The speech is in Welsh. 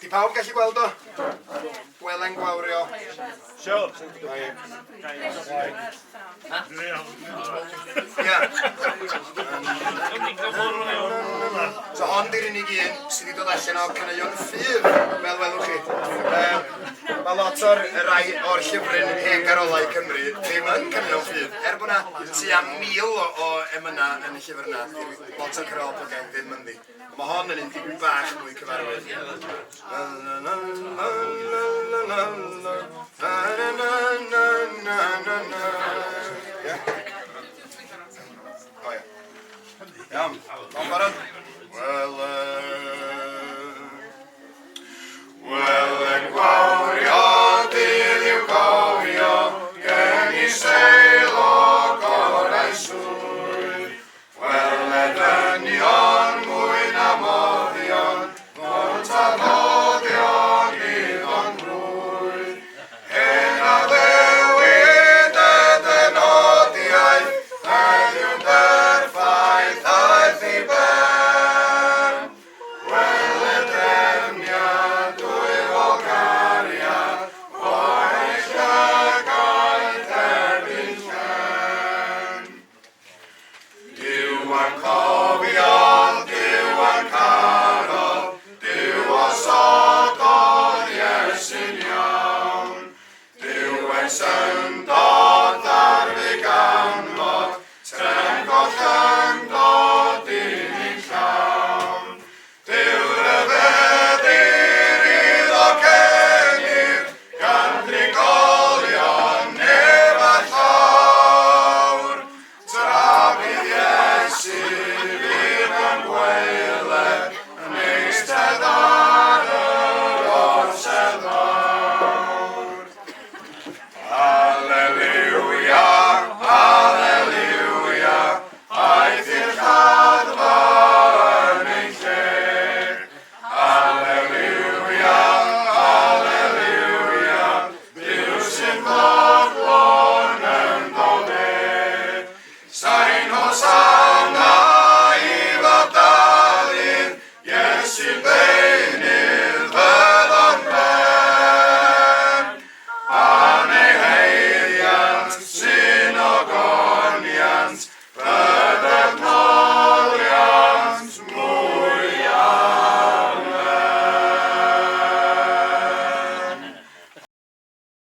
Di pawb gallu gweld o? Gwelen gwawrio. Sure. Ia. So hon di'r unig un sydd wedi dod allan o caneuon ffydd, fel welwch chi. Mae lot o'r rai o'r llyfryn hen-garolau Cymru ddim yn caneuon ffydd. Bod yna tua 1000 o emynau yn y llyfr yna, lot o'r canol blygen ddim yn ddi. Mae hon yn un dibyn bach mwy cyfarwydd. O ia. Iawn, o'n barod?